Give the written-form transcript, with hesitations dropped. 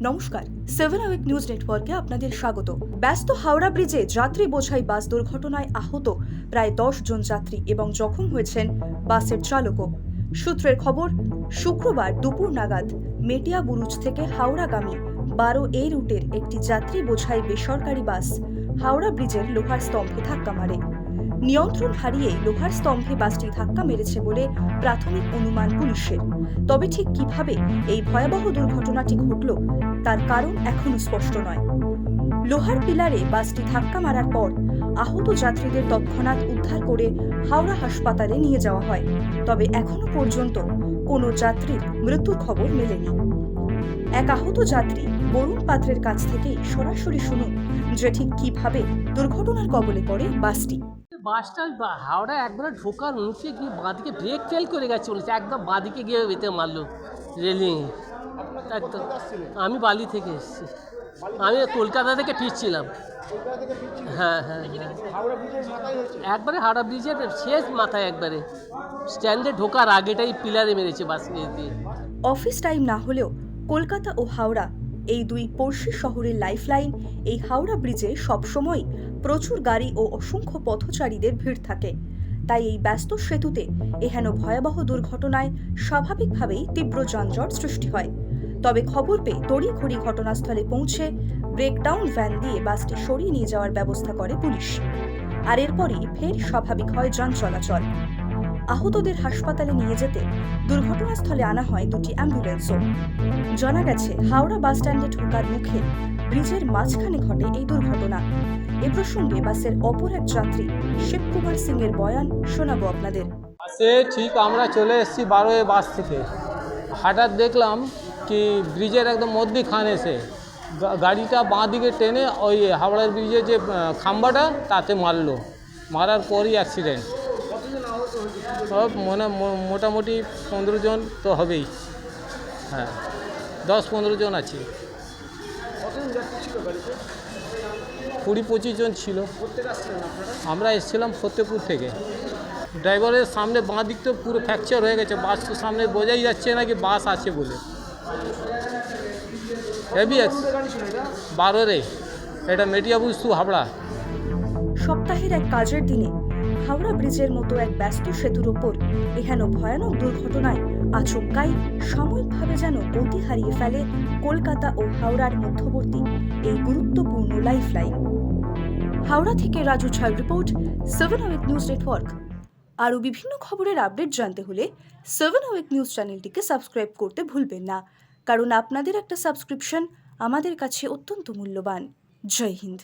নমস্কার, 7 our news নেটওয়ার্কে আপনাদের স্বাগত। ব্যস্ত হাওড়া ব্রিজে যাত্রী বোঝাই বাস দুর্ঘটনায় আহত প্রায় 10 জন যাত্রী এবং জখম হয়েছেন বাসের চালকও। সূত্রের খবর, শুক্রবার দুপুর নাগাদ মেটিয়াবুরুজ থেকে হাওড়াগামী 12A রুটের একটি যাত্রী বোঝাই বেসরকারি বাস হাওড়া ব্রিজের লোহার স্তম্ভে ধাক্কা মারে। নিয়ন্ত্রণ হারিয়ে লোহার স্তম্ভে বাসটি ধাক্কা মেরেছে বলে প্রাথমিক অনুমান পুলিশের। তবে ঠিক কিভাবে এই ভয়াবহ দুর্ঘটনাটি ঘটল তার কারণ এখনো স্পষ্ট নয়। লোহার পিলারে বাসটি ধাক্কা মারার পর আহত যাত্রীদের তৎক্ষণাৎ উদ্ধার করে হাওড়া হাসপাতালে নিয়ে যাওয়া হয়, তবে এখনো পর্যন্ত কোনো যাত্রীর মৃত্যুর খবর মেলেনি। এক আহত যাত্রী বরুণ পাত্রের কাছ থেকেই সরাসরি শুনুন যে ঠিক কিভাবে দুর্ঘটনার কবলে পড়ে বাসটি। বাসটা হাওড়া একবারে ঢোকার মুখে গিয়ে বাঁদিকে ব্রেক ফেল করে গেছে, চলেছে একদম বাঁদিকে গিয়ে বেতে মারলো রেলিং। একদম আমি বালি থেকে এসেছি, আমি কলকাতা থেকে ফিরছিলাম। হ্যাঁ হ্যাঁ হ্যাঁ, একবারে হাওড়া ব্রিজের শেষ মাথায় একবারে স্ট্যান্ডে ঢোকার আগেটাই পিলারে মেরেছে বাস দিয়ে। অফিস টাইম না হলেও কলকাতা ও হাওড়া এই দুই পড়শি শহরের লাইফলাইন, এই হাওড়া ব্রিজে সবসময় প্রচুর গাড়ি ও অসংখ্য পথচারীদের ভিড় থাকে। তাই এই ব্যস্ত সেতুতে এহেন ভয়াবহ দুর্ঘটনায় স্বাভাবিকভাবেই তীব্র যানজট সৃষ্টি হয়। তবে খবর পেয়ে তড়িঘড়ি ঘটনাস্থলে পৌঁছে ব্রেকডাউন ভ্যান দিয়ে বাসটি সরিয়ে নিয়ে যাওয়ার ব্যবস্থা করে পুলিশ। আর এরপরই ফের স্বাভাবিক হয় যান চলাচল। আহতদের হাসপাতালে নিয়ে যেতে দুর্ঘটনাস্থলে আনা হয় দুটি অ্যাম্বুলেন্সও। জানা গেছে, হাওড়া বাস স্ট্যান্ডে ঢোকার মুখে ব্রিজের মাঝখানে ঘটে এই দুর্ঘটনা। এ প্রসঙ্গে বাসের অপর এক যাত্রী শিবকুমার সিং এর বয়ান শোনাবো আপনাদের। বাসে ঠিক আমরা চলে এসেছি 12A বাস থেকে, হঠাৎ দেখলাম কি ব্রিজের একদম মধ্যিখানে এসে গাড়িটা বাঁ দিকে টেনে ওই হাওড়ার ব্রিজের যে খাম্বাটা তাতে মারার পরই অ্যাক্সিডেন্ট। সব মোটামুটি 15 জন তো হবেই, হ্যাঁ 10-15 জন আছে। 20-25 জন ছিল। আমরা এসেছিলাম ফতেপুর থেকে। ড্রাইভারের সামনে বাঁ দিক তো পুরো ফ্র্যাকচার হয়ে গেছে, বাস তো সামনে বোঝাই যাচ্ছে না কি বাস আছে বলে। হেভি 12A, এটা মেটিয়াবুরুজ টু হাওড়া। সপ্তাহের এক কাজের দিনে হাওড়া ব্রিজের মতো এক ব্যস্ত সেতুর ওপর এহেন ভয়ানক দুর্ঘটনায় আচমকাই সাময়িকভাবে যেন গতি হারিয়ে ফেলে কলকাতা ও হাওড়ার মধ্যবর্তী এই গুরুত্বপূর্ণ লাইফলাইন। হাওড়া থেকে রাজু ছাইর রিপোর্ট, 7 আওয়ার নিউজ নেটওয়ার্ক। আরও বিভিন্ন খবরের আপডেট জানতে হলে 7 আওয়ার নিউজ চ্যানেলটিকে সাবস্ক্রাইব করতে ভুলবেন না, কারণ আপনাদের একটা সাবস্ক্রিপশন আমাদের কাছে অত্যন্ত মূল্যবান। জয় হিন্দ।